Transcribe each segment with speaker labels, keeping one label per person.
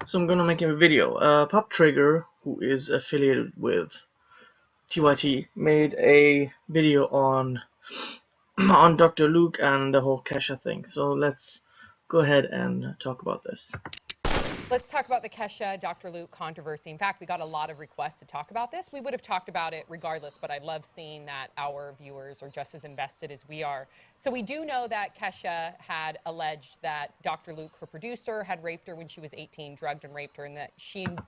Speaker 1: So I'm gonna make a video. Pop Trigger, who is affiliated with TYT, made a video on on Dr. Luke and the whole Kesha thing. So let's go ahead and talk about this.
Speaker 2: Let's talk about the Kesha, Dr. Luke controversy. In fact, we got a lot of requests to talk about this. We would have talked about it regardless, but I love seeing that our viewers are just as invested as we are. So we do know that Kesha had alleged that Dr. Luke, her producer, had raped her when she was 18, drugged and raped her, and that she...
Speaker 1: The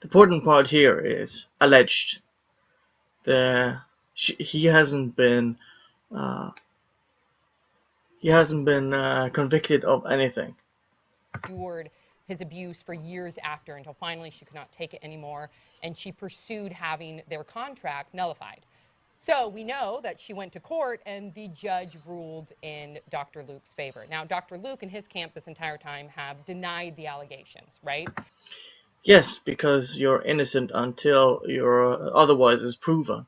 Speaker 1: important part here is alleged. He hasn't been convicted of anything.
Speaker 2: Endured his abuse for years after until finally she could not take it anymore, and she pursued having their contract nullified. So we know that she went to court and the judge ruled in Dr. Luke's favor. Now, Dr. Luke and his camp this entire time have denied the allegations, right?
Speaker 1: Yes, because you're innocent until you're otherwise is proven.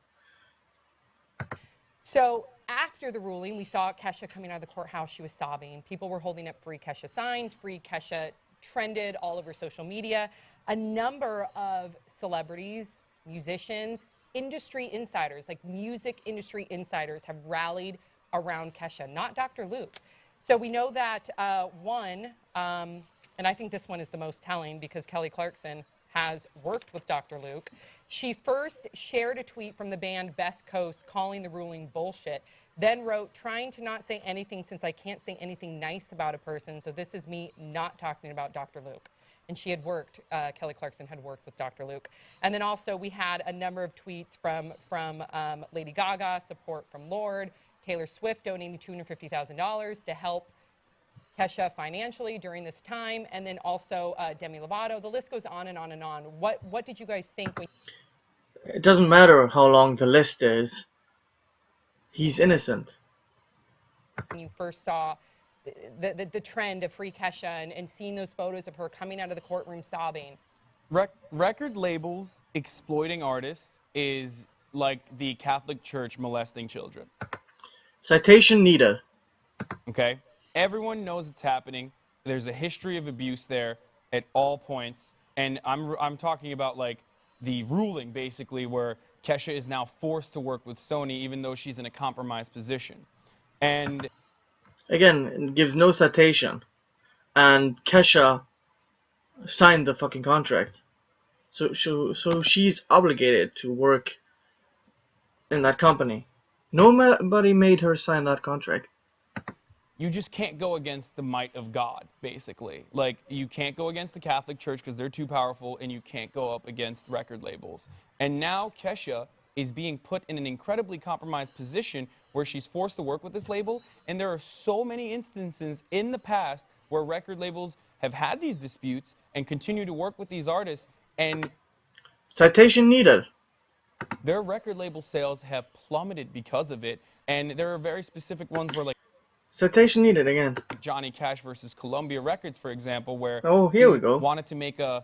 Speaker 2: So after the ruling, we saw Kesha coming out of the courthouse. She was sobbing. People were holding up Free Kesha signs. Free Kesha trended all over social media. A number of celebrities, musicians, industry insiders, like music industry insiders, have rallied around Kesha, not Dr. Luke. So we know that and I think this one is the most telling because Kelly Clarkson has worked with Dr. Luke. She first shared a tweet from the band Best Coast calling the ruling bullshit, then wrote, trying to not say anything since I can't say anything nice about a person, so this is me not talking about Dr. Luke. And she had worked, Kelly Clarkson had worked with Dr. Luke. And then also we had a number of tweets from Lady Gaga, support from Lorde, Taylor Swift donating $250,000 to help Kesha financially during this time, and then also Demi Lovato. The list goes on and on and on. What did you guys think when
Speaker 1: It doesn't matter how long the list is. He's innocent.
Speaker 2: you first saw the trend of Free Kesha and seeing those photos of her coming out of the courtroom sobbing?
Speaker 3: Record labels exploiting artists is like the Catholic Church molesting children.
Speaker 1: Citation needed.
Speaker 3: Okay? Everyone knows it's happening. There's a history of abuse there at all points. And I'm talking about like the ruling basically where Kesha is now forced to work with Sony even though she's in a compromised position. And
Speaker 1: Again, it gives no citation. And Kesha signed the fucking contract. So she's obligated to work in that company. Nobody made her sign that contract.
Speaker 3: you just can't go against the might of God, basically. Like, you can't go against the Catholic Church because they're too powerful, and you can't go up against record labels. And now Kesha is being put in an incredibly compromised position where she's forced to work with this label, and there are so many instances in the past where record labels have had these disputes and continue to work with these artists, and
Speaker 1: Citation needed.
Speaker 3: their record label sales have plummeted because of it. And there are very specific ones where, like,
Speaker 1: Citation needed again.
Speaker 3: Johnny Cash versus Columbia Records, for example, where
Speaker 1: Oh, here we
Speaker 3: he
Speaker 1: go.
Speaker 3: wanted to make a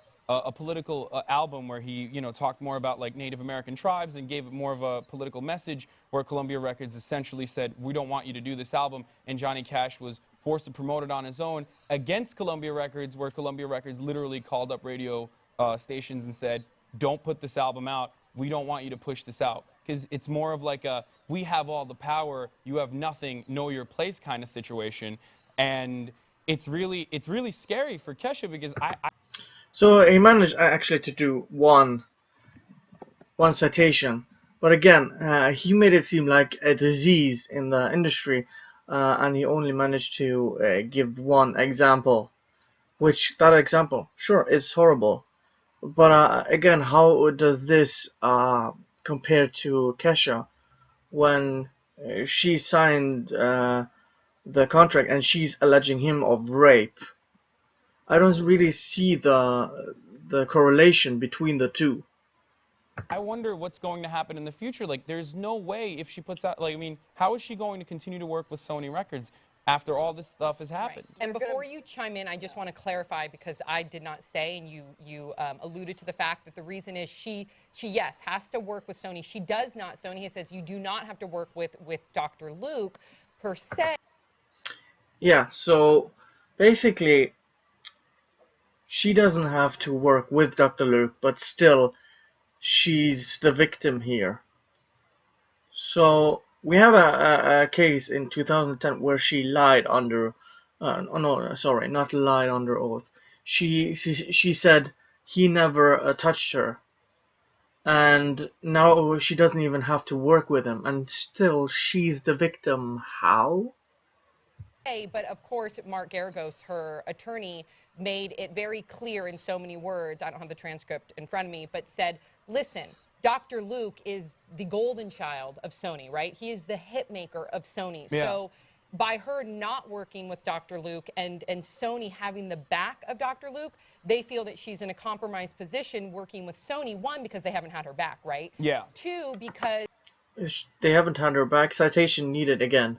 Speaker 3: political album where he, talked more about like Native American tribes and gave it more of a political message, where Columbia Records essentially said, we don't want you to do this album, and Johnny Cash was forced to promote it on his own against Columbia Records, where Columbia Records literally called up radio stations and said, don't put this album out, we don't want you to push this out. Because it's more of like a, we have all the power, you have nothing, know your place kind of situation. And it's really scary for Kesha because
Speaker 1: So he managed actually to do one citation, but again, he made it seem like a disease in the industry, and he only managed to give one example, which that example, sure, is horrible. But again, how does this compare to Kesha when she signed the contract and she's alleging him of rape? I don't really see the correlation between the two.
Speaker 3: I wonder what's going to happen in the future. Like, there's no way if she puts out, like, I mean, how is she going to continue to work with Sony Records after all this stuff has happened?
Speaker 2: Right. And before you chime in, I just want to clarify, because I did not say, and you alluded to the fact that the reason is she yes, has to work with Sony. She does not. Sony says you do not have to work with Dr. Luke per se.
Speaker 1: Yeah, so basically she doesn't have to work with Dr. Luke, but still, she's the victim here. So we have a case in 2010 where she lied under, oh no, sorry, not lied under oath. She said he never touched her, and now she doesn't even have to work with him, and still she's the victim. How?
Speaker 2: But of course, Mark Garagos, her attorney, made it very clear in so many words. I don't have the transcript in front of me, but said, listen, Dr. Luke is the golden child of Sony, right? He is the hit maker of Sony.
Speaker 3: Yeah.
Speaker 2: So by her not working with Dr. Luke and Sony having the back of Dr. Luke, they feel that she's in a compromised position working with Sony. One, because they haven't had her back, right?
Speaker 3: Yeah.
Speaker 2: Two, because
Speaker 1: They haven't had her back. Citation needed again.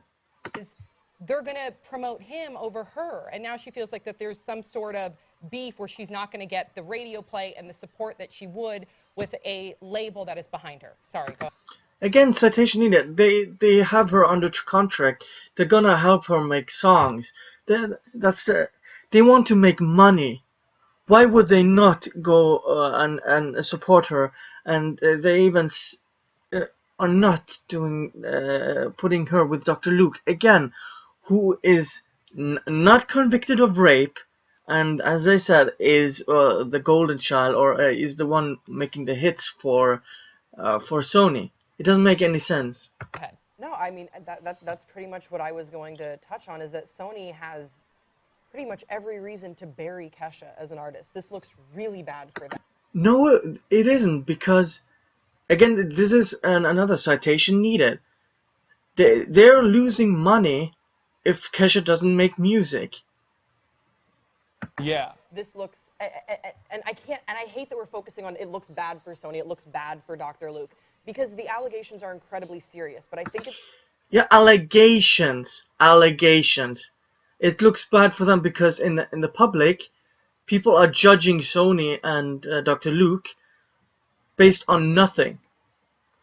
Speaker 2: they're going to promote him over her. And now she feels like that there's some sort of beef where she's not going to get the radio play and the support that she would with a label that is behind her. Sorry, go ahead.
Speaker 1: Again, citation needed. They have her under contract. They're gonna help her make songs. They want to make money. Why would they not go and support her? And they even are not doing putting her with Dr. Luke again, who is not convicted of rape, and as they said, is the golden child, or is the one making the hits for Sony. It doesn't make any sense.
Speaker 2: Go ahead.
Speaker 4: No, I mean, that's pretty much what I was going to touch on, is that Sony has pretty much every reason to bury Kesha as an artist. This looks really bad for them.
Speaker 1: No, it isn't, because, again, this is another citation needed. They're losing money if Kesha doesn't make music.
Speaker 3: Yeah.
Speaker 4: This looks, and I can't, and I hate that we're focusing on it looks bad for Sony, it looks bad for Dr. Luke, because the allegations are incredibly serious, but I think it's...
Speaker 1: Yeah, allegations. It looks bad for them because in the public, people are judging Sony and Dr. Luke based on nothing.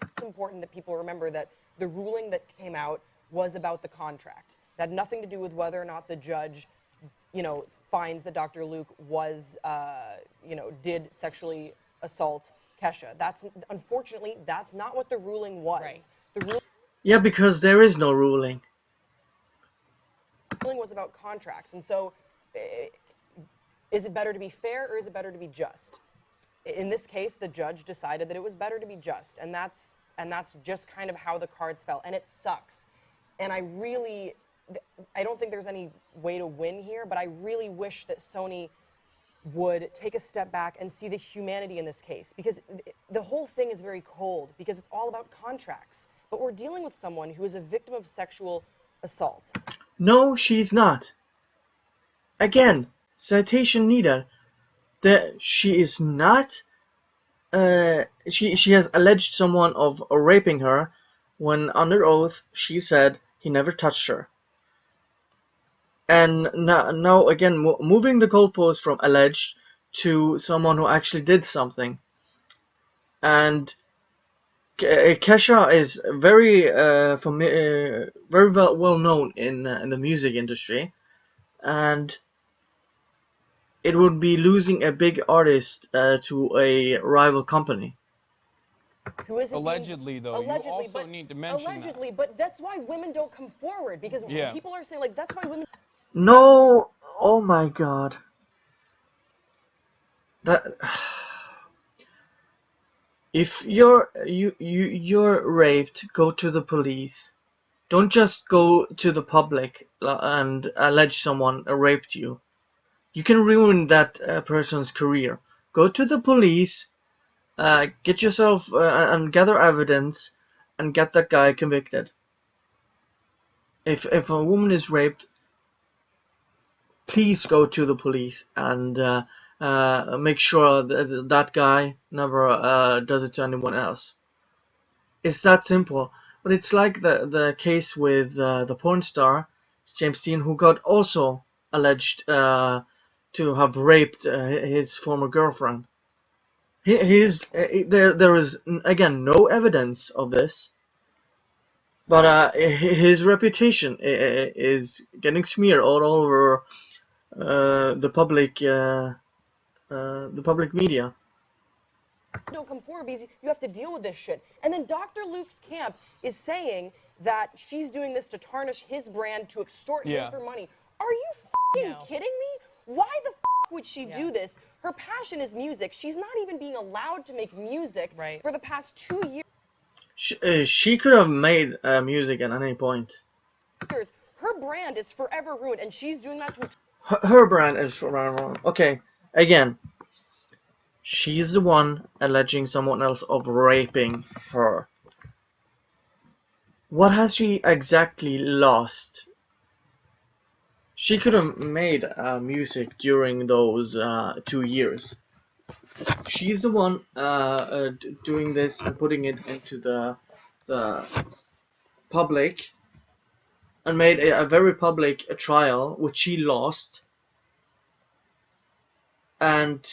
Speaker 4: It's important that people remember that the ruling that came out was about the contract. That had nothing to do with whether or not the judge, finds that Dr. Luke was, did sexually assault Kesha. Unfortunately, that's not what the ruling was.
Speaker 2: Right.
Speaker 4: The ruling
Speaker 1: Yeah, because there is no ruling.
Speaker 4: was about contracts. And so, is it better to be fair or is it better to be just? In this case, the judge decided that it was better to be just, and that's just kind of how the cards fell, and it sucks. And I don't think there's any way to win here, but I really wish that Sony would take a step back and see the humanity in this case, because the whole thing is very cold, because it's all about contracts. But we're dealing with someone who is a victim of sexual assault.
Speaker 1: No, she's not. Again, citation needed. She is not. She has alleged someone of raping her, when under oath she said he never touched her. And now again, moving the goalpost from alleged to someone who actually did something. And Kesha is very very well known in the music industry, and it would be losing a big artist to a rival company.
Speaker 4: Who isn't
Speaker 3: Allegedly, though. You also
Speaker 4: but
Speaker 3: need to mention
Speaker 4: allegedly, but that's why women don't come forward, because
Speaker 3: Yeah.
Speaker 4: people are saying, like, that's why women...
Speaker 1: No, oh my God. That if you're raped, go to the police. Don't just go to the public and allege someone raped you. You can ruin that person's career. Go to the police, get yourself and gather evidence, and get that guy convicted. If a woman is raped, please go to the police and make sure that guy never does it to anyone else. It's that simple. But it's like the case with the porn star James Dean, who got also alleged to have raped his former girlfriend. There is again no evidence of this, but his reputation is getting smeared all over the public the public media.
Speaker 4: Don't come forward because you have to deal with this shit. And then Dr. Luke's camp is saying that she's doing this to tarnish his brand, to extort him
Speaker 3: Yeah.
Speaker 4: for money. Are you fucking
Speaker 2: No.
Speaker 4: kidding me? Why the fuck would she
Speaker 2: Yeah.
Speaker 4: do this? Her passion is music. She's not even being allowed to make music
Speaker 2: Right.
Speaker 4: for the past 2
Speaker 1: She could have made music at any point.
Speaker 4: years. Her brand is forever ruined, and she's doing that to
Speaker 1: Her brand is wrong. Okay, again, she's the one alleging someone else of raping her. What has she exactly lost? She could have made music during those 2 years. She's the one doing this and putting it into the public, and made a very public trial, which she lost, and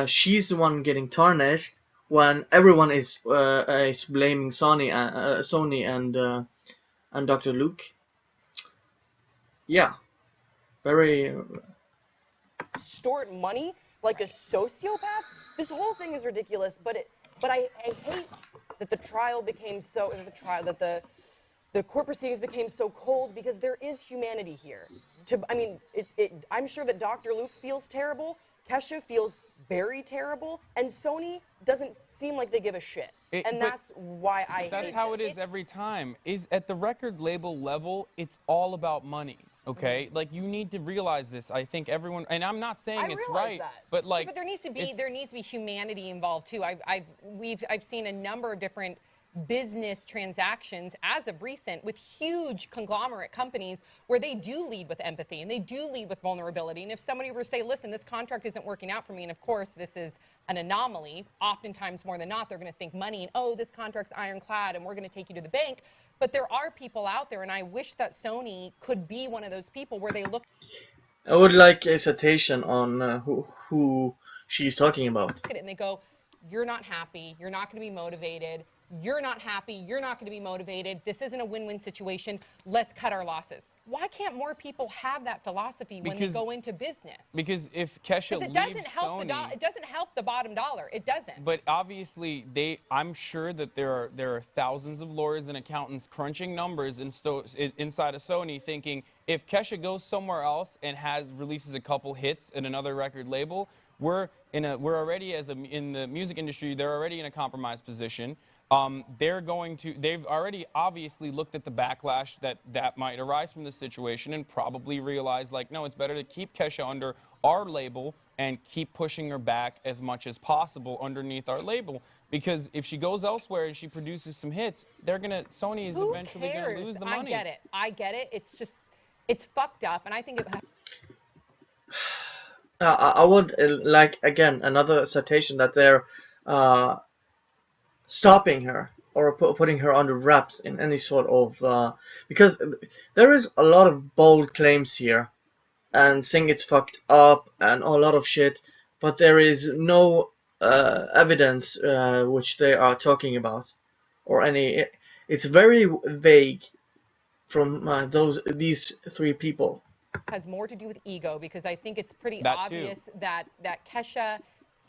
Speaker 1: she's the one getting tarnished when everyone is blaming Sony and Dr. Luke. Yeah, very.
Speaker 4: extort money like a sociopath. This whole thing is ridiculous. But I hate that the trial became so that the court proceedings became so cold, because there is humanity here. I'm sure that Dr. Luke feels terrible. Kesha feels very terrible, and Sony doesn't seem like they give a shit. And that's why I hate
Speaker 3: That's how it
Speaker 4: this.
Speaker 3: is every time. Is at the record label level, it's all about money. Okay, like you need to realize this. I think everyone, and I'm not saying
Speaker 4: I
Speaker 3: it's
Speaker 4: realize
Speaker 3: right,
Speaker 4: that.
Speaker 3: but like,
Speaker 2: But there needs to be humanity involved too. I've seen a number of different business transactions as of recent with huge conglomerate companies where they do lead with empathy and they do lead with vulnerability. And if somebody were to say, listen, this contract isn't working out for me, and of course this is an anomaly, oftentimes more than not they're going to think money and, oh, this contract's ironclad and we're going to take you to the bank. But there are people out there, and I wish that Sony could be one of those people where they look
Speaker 1: I would like a citation on who she's talking about.
Speaker 2: at it and they go, you're not happy, you're not going to be motivated, you're not happy, you're not going to be motivated, this isn't a win-win situation, let's cut our losses. Why can't more people have that philosophy when they go into business?
Speaker 3: Because if Kesha
Speaker 2: Because it
Speaker 3: leaves
Speaker 2: doesn't help
Speaker 3: Sony,
Speaker 2: it doesn't help the bottom dollar. It doesn't.
Speaker 3: but obviously I'm sure that there are thousands of lawyers and accountants crunching numbers inside of Sony, thinking if Kesha goes somewhere else and releases a couple hits in another record label, we're already in the music industry, they're already in a compromised position. They've already obviously looked at the backlash that might arise from this situation and probably realized, like, no, it's better to keep Kesha under our label and keep pushing her back as much as possible underneath our label. Because if she goes elsewhere and she produces some hits, Sony is
Speaker 2: Who
Speaker 3: eventually going
Speaker 2: cares?
Speaker 3: to lose the money.
Speaker 2: I get it. It's just, it's fucked up, and I think it.
Speaker 1: I would like, again, another citation that they're stopping her or putting her under wraps in any sort of because there is a lot of bold claims here and saying it's fucked up and a lot of shit, but there is no evidence which they are talking about or any. It's very vague from these three people.
Speaker 2: Has more to do with ego, because I think it's pretty
Speaker 3: That too.
Speaker 2: obvious that Kesha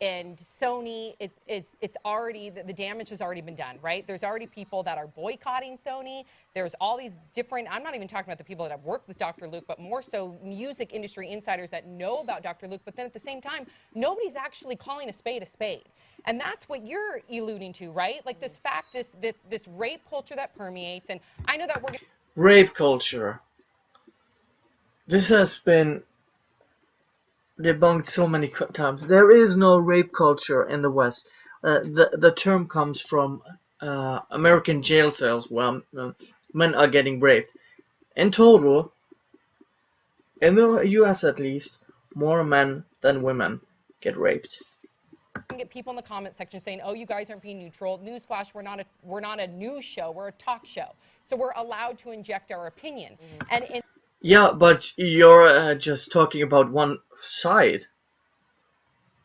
Speaker 2: and Sony, it's already, the damage has already been done, right? There's already people that are boycotting Sony. There's all these different, I'm not even talking about the people that have worked with Dr. Luke, but more so music industry insiders that know about Dr. Luke. But then at the same time, nobody's actually calling a spade a spade. And that's what you're alluding to, right? Like this fact, this rape culture that permeates. And I know that we're
Speaker 1: Rape culture. This has been debunked so many times. There is no rape culture in the West. The term comes from American jail cells where men are getting raped. In total, in the U.S. at least, more men than women get raped.
Speaker 2: get people in the comment section saying, "Oh, you guys aren't being neutral." Newsflash: we're not a news show. We're a talk show, so we're allowed to inject our opinion. And
Speaker 1: yeah, but you're just talking about one side.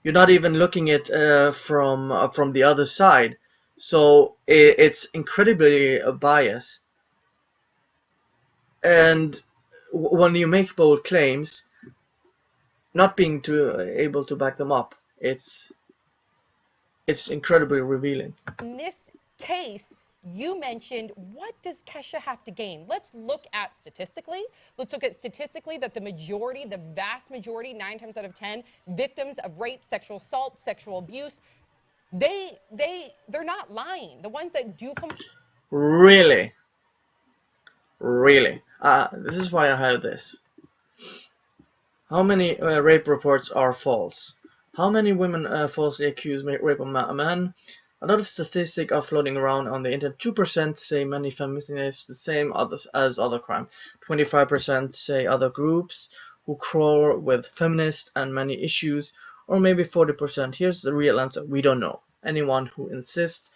Speaker 1: You're not even looking at from the other side, so it's incredibly biased. And when you make bold claims, not being able to back them up. It's incredibly revealing.
Speaker 2: In this case, you mentioned, what does Kesha have to gain? Let's look at statistically. Let's look at statistically that the majority, the vast majority, 9 times out of 10, victims of rape, sexual assault, sexual abuse, they're not lying. The ones that do come.
Speaker 1: Really. This is why I have this. How many rape reports are false? How many women falsely accuse rape of a man? A lot of statistics are floating around on the internet. 2% say many feminists, the same as other crime. 25% say other groups who quarrel with feminists and many issues. Or maybe 40%. Here's the real answer. We don't know. Anyone who insists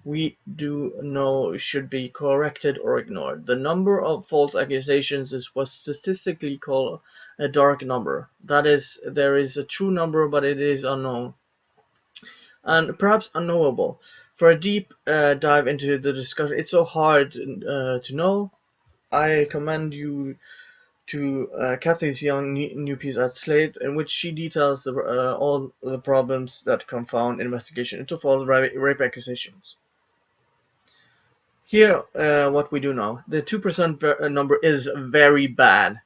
Speaker 1: we do know should be corrected or ignored. The number of false accusations is what statistically called a dark number. That is, there is a true number, but it is unknown and perhaps unknowable. For a deep dive into the discussion, it's so hard to know. I commend you to Kathy's young new piece at Slate, in which she details all the problems that confound investigation into false rape accusations. Here, what we do know, the 2% number is very bad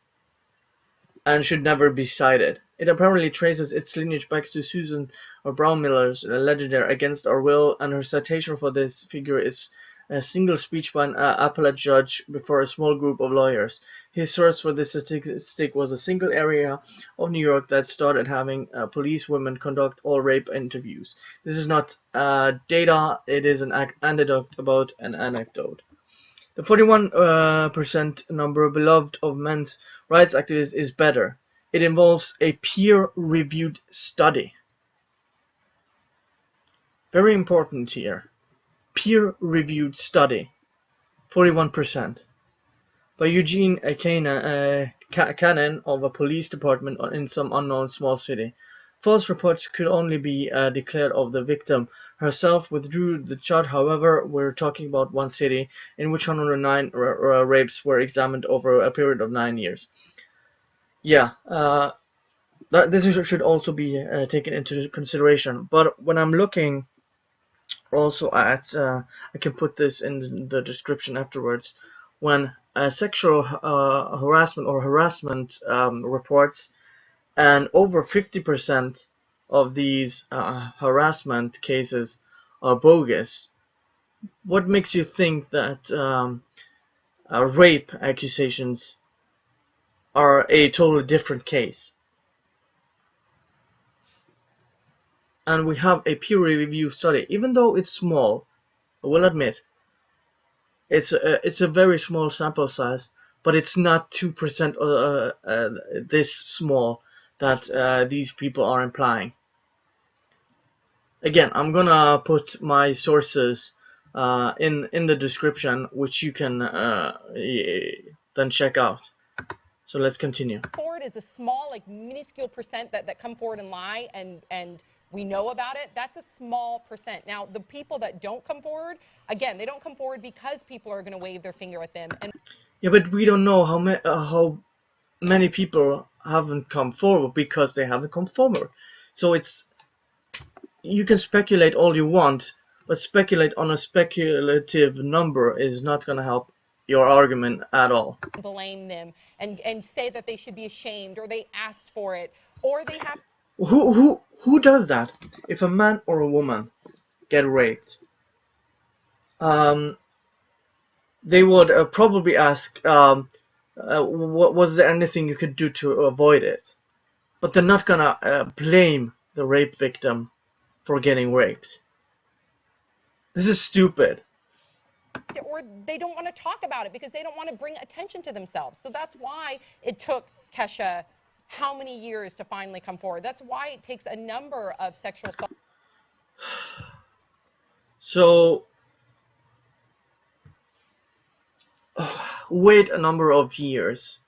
Speaker 1: and should never be cited. It apparently traces its lineage back to Susan Brownmiller's legendary Against Our Will, and her citation for this figure is a single speech by an appellate judge before a small group of lawyers. His source for this statistic was a single area of New York that started having police women conduct all rape interviews. This is not data, it is an anecdote about an anecdote. The 41% number beloved of men's rights activists is better. It involves a peer-reviewed study. Very important here. Peer-reviewed study. 41%. By Eugene Cannon of a police department in some unknown small city. False reports could only be declared of the victim herself withdrew the charge. However, we're talking about one city in which 109 rapes were examined over a period of 9 years. Yeah, this should also be taken into consideration. But when I'm looking also at, I can put this in the description afterwards, when sexual harassment or harassment reports, and over 50% of these harassment cases are bogus. What makes you think that rape accusations are a totally different case? And we have a peer-reviewed study, even though it's small, I will admit, it's a very small sample size, but it's not 2% this small that these people are implying. Again, I'm gonna put my sources in the description, which you can then check out. So let's continue.
Speaker 2: Forward is a small, like minuscule percent that come forward and lie, and we know about it. That's a small percent. Now, the people that don't come forward, again, they don't come forward because people are going to wave their finger at them. And
Speaker 1: yeah, but we don't know how many people haven't come forward because they haven't come forward. So you can speculate all you want, but speculate on a speculative number is not going to help your argument at all.
Speaker 2: blame them and say that they should be ashamed, or they asked for it, or they have.
Speaker 1: Who does that? If a man or a woman get raped, they would probably ask, was there anything you could do to avoid it? But they're not gonna blame the rape victim for getting raped. This is stupid.
Speaker 2: Or they don't want to talk about it because they don't want to bring attention to themselves. So that's why it took Kesha how many years to finally come forward. That's why it takes a number of sexual assault.
Speaker 1: So wait a number of years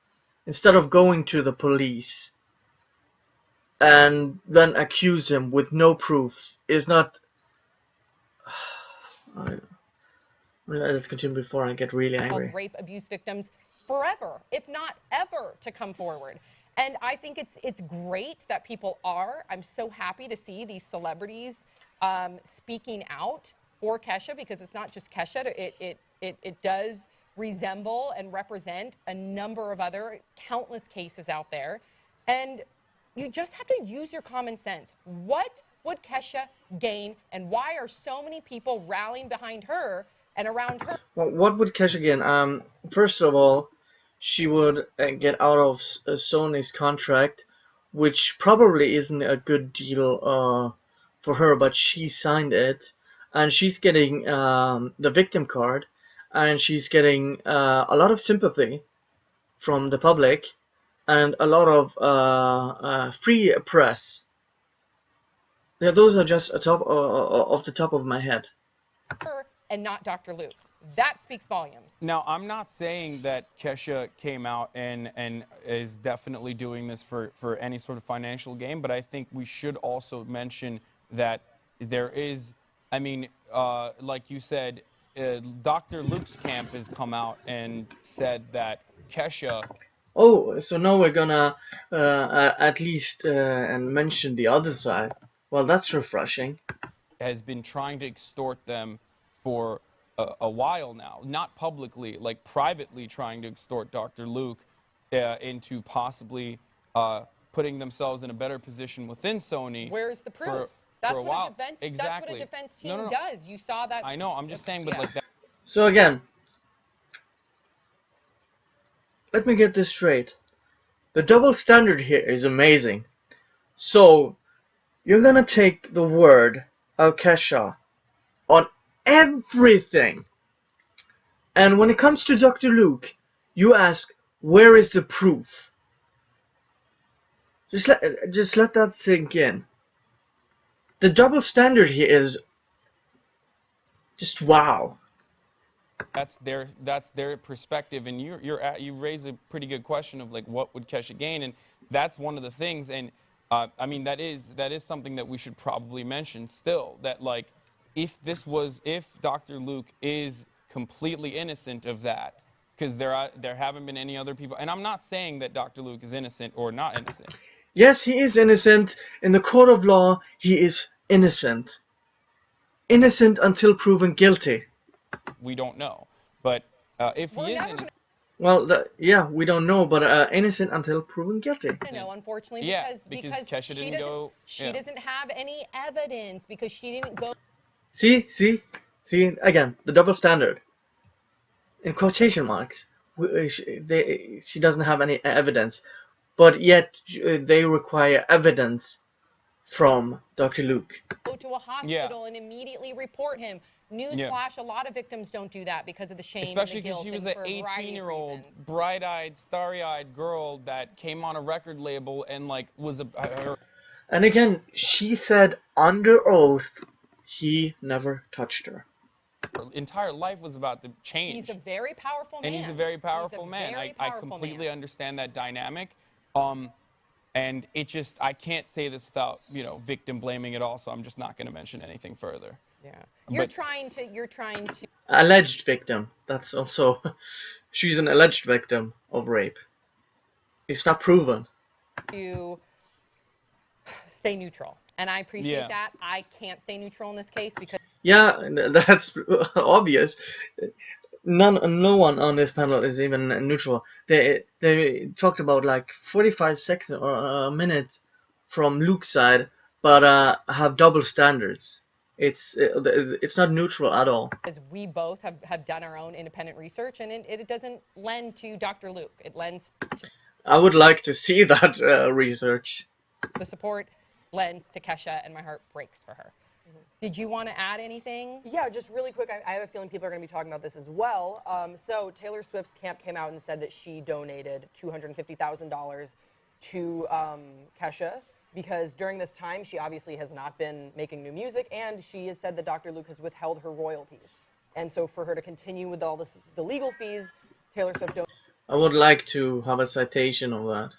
Speaker 1: instead of going to the police and then accuse him with no proofs is not. Let's continue before I get really angry.
Speaker 2: Rape abuse victims forever, if not ever, to come forward. And I think it's great that people are. I'm so happy to see these celebrities speaking out for Kesha, because it's not just Kesha. It does resemble and represent a number of other countless cases out there. And you just have to use your common sense. What would Kesha gain, and why are so many people rallying behind her and around her?
Speaker 1: Well, what would Kesha gain? First of all, she would get out of Sony's contract, which probably isn't a good deal for her, but she signed it, and she's getting the victim card, and she's getting a lot of sympathy from the public, and a lot of free press. Yeah, those are just off the top of my head.
Speaker 2: And not Dr. Luke. That speaks volumes.
Speaker 3: Now, I'm not saying that Kesha came out and is definitely doing this for any sort of financial gain, but I think we should also mention that there is, I mean, like you said, Dr. Luke's camp has come out and said that Kesha.
Speaker 1: Oh, so now we're gonna at least and mention the other side. Well, that's refreshing.
Speaker 3: Has been trying to extort them for a while now, not publicly, like privately trying to extort Dr. Luke into possibly putting themselves in a better position within Sony.
Speaker 2: Where's the proof?
Speaker 3: For
Speaker 2: That's
Speaker 3: a
Speaker 2: what
Speaker 3: while.
Speaker 2: a defense.
Speaker 3: Exactly.
Speaker 2: That's what a defense team
Speaker 3: No.
Speaker 2: does. You saw that.
Speaker 3: I know. I'm just saying, but
Speaker 2: Yeah.
Speaker 3: like that.
Speaker 1: So again, let me get this straight. The double standard here is amazing. So you're gonna take the word of Kesha on everything, and when it comes to Dr. Luke, you ask, where is the proof? Just let that sink in. The double standard here is just wow.
Speaker 3: That's their perspective, and you raise a pretty good question of like what would Kesha gain, and that's one of the things. And I mean that is something that we should probably mention still. That like if Dr. Luke is completely innocent of that, because there haven't been any other people, and I'm not saying that Dr. Luke is innocent or not innocent.
Speaker 1: Yes, he is innocent. In the court of law, he is innocent. Innocent until proven guilty.
Speaker 3: We don't know, but if he is innocent.
Speaker 1: Well, yeah, we don't know, but innocent until proven guilty.
Speaker 2: I know, unfortunately,
Speaker 3: Yeah,
Speaker 2: because
Speaker 3: Kesha didn't go.
Speaker 2: She doesn't have any evidence because she didn't go.
Speaker 1: See, again, the double standard. In quotation marks, she doesn't have any evidence, but yet they require evidence from Dr. Luke.
Speaker 2: Go to a hospital and immediately report him. Newsflash, a lot of victims don't do that because of the shame
Speaker 3: Especially
Speaker 2: and the guilt.
Speaker 3: because she was an 18-year-old, bright-eyed, starry-eyed girl that came on a record label and like was a.
Speaker 1: And again, she said under oath, he never touched her.
Speaker 3: Her entire life was about to change.
Speaker 2: He's a very powerful man.
Speaker 3: And he's a very powerful man. I completely understand that dynamic. And it just, I can't say this without, victim blaming it all, so I'm just not going to mention anything further.
Speaker 2: Yeah. You're trying to.
Speaker 1: Alleged victim. That's also, she's an alleged victim of rape. It's not proven.
Speaker 2: To stay neutral. And I appreciate that. I can't stay neutral in this case because.
Speaker 1: Yeah, that's obvious. No one on this panel is even neutral. They talked about like 45 seconds or a minute from Luke's side, but have double standards. It's not neutral at all.
Speaker 2: Because we both have done our own independent research, and it doesn't lend to Dr. Luke. It lends to.
Speaker 1: I would like to see that research.
Speaker 2: The support lends to Kesha, and my heart breaks for her. Did you want to add anything?
Speaker 4: Yeah, just really quick. I have a feeling people are going to be talking about this as well. So Taylor Swift's camp came out and said that she donated $250,000 to Kesha because during this time she obviously has not been making new music, and she has said that Dr. Luke has withheld her royalties. And so for her to continue with all the legal fees, Taylor Swift
Speaker 1: I would like to have a citation of that.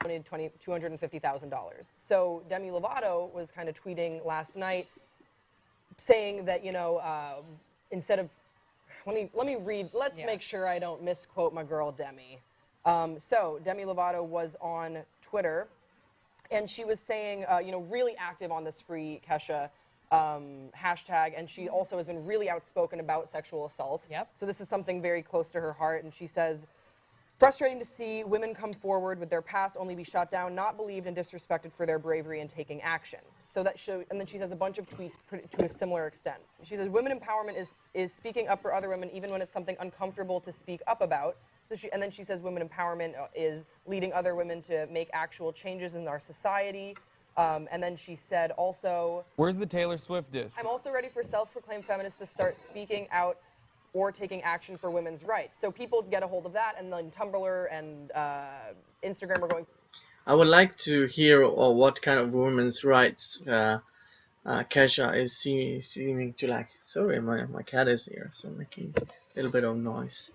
Speaker 4: donated $250,000. So Demi Lovato was kind of tweeting last night saying that, instead of, let me read, let's make sure I don't misquote my girl Demi. So Demi Lovato was on Twitter, and she was saying, really active on this Free Kesha hashtag, and she also has been really outspoken about sexual assault.
Speaker 2: Yep.
Speaker 4: So this is something very close to her heart, and she says, frustrating to see women come forward with their past only be shot down, not believed and disrespected for their bravery in taking action. So that and then she has a bunch of tweets to a similar extent. She says, women empowerment is speaking up for other women even when it's something uncomfortable to speak up about. And then she says women empowerment is leading other women to make actual changes in our society. And then she said also,
Speaker 3: Where's the Taylor Swift disc?
Speaker 4: I'm also ready for self-proclaimed feminists to start speaking out or taking action for women's rights. So people get a hold of that, and then Tumblr and Instagram are going.
Speaker 1: I would like to hear what kind of women's rights Kesha is seeming to like. Sorry, my cat is here, so making a little bit of noise.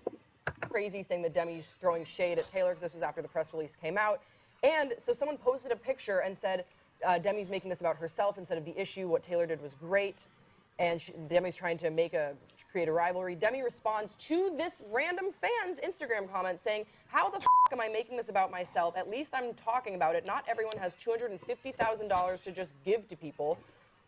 Speaker 4: Crazy, saying that Demi's throwing shade at Taylor, because this was after the press release came out. And so someone posted a picture and said, Demi's making this about herself instead of the issue. What Taylor did was great. And Demi's trying to create a rivalry. Demi responds to this random fan's Instagram comment saying, how the f am I making this about myself? At least I'm talking about it. Not everyone has $250,000 to just give to people.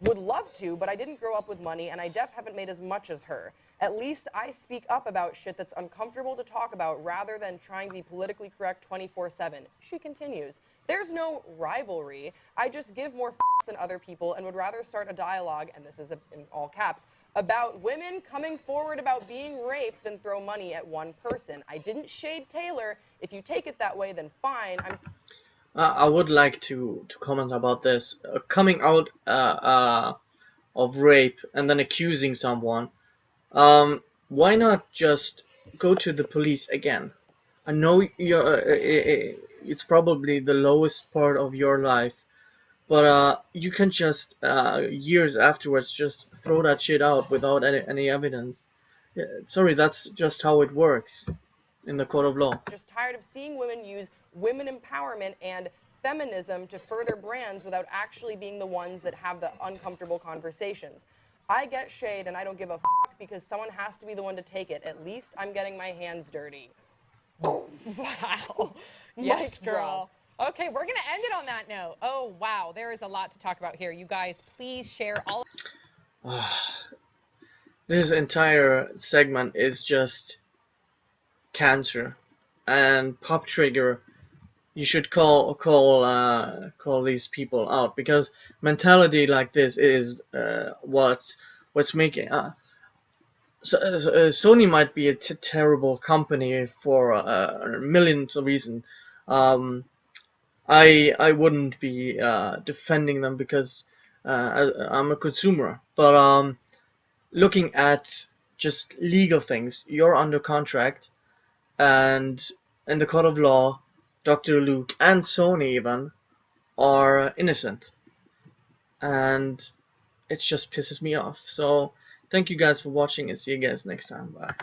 Speaker 4: Would love to, but I didn't grow up with money, and I haven't made as much as her. At least I speak up about shit that's uncomfortable to talk about rather than trying to be politically correct 24/7. She continues, there's no rivalry. I just give more f***s than other people and would rather start a dialogue, and this is in all caps, about women coming forward about being raped than throw money at one person. I didn't shade Taylor. If you take it that way, then fine.
Speaker 1: I would like to comment about this. Coming out of rape and then accusing someone. Why not just go to the police again? I know it's probably the lowest part of your life, but you can just years afterwards just throw that shit out without any evidence. Sorry, that's just how it works in the court of law.
Speaker 4: Just tired of seeing women use women empowerment and feminism to further brands without actually being the ones that have the uncomfortable conversations. I get shade and I don't give a fuck because someone has to be the one to take it. At least I'm getting my hands dirty.
Speaker 2: Wow.
Speaker 4: Yes,
Speaker 2: Mic
Speaker 4: girl.
Speaker 2: drop. Okay, we're going to end it on that note. Oh, wow. There is a lot to talk about here. You guys, please share all.
Speaker 1: This entire segment is just cancer, and Pop Trigger, you should call these people out, because mentality like this is what's making Sony might be a terrible company for millions of reasons. I wouldn't be defending them because I'm a consumer, but looking at just legal things, you're under contract, and in the court of law, Dr. Luke and Sony even are innocent, and it just pisses me off. So thank you guys for watching, and see you guys next time. Bye.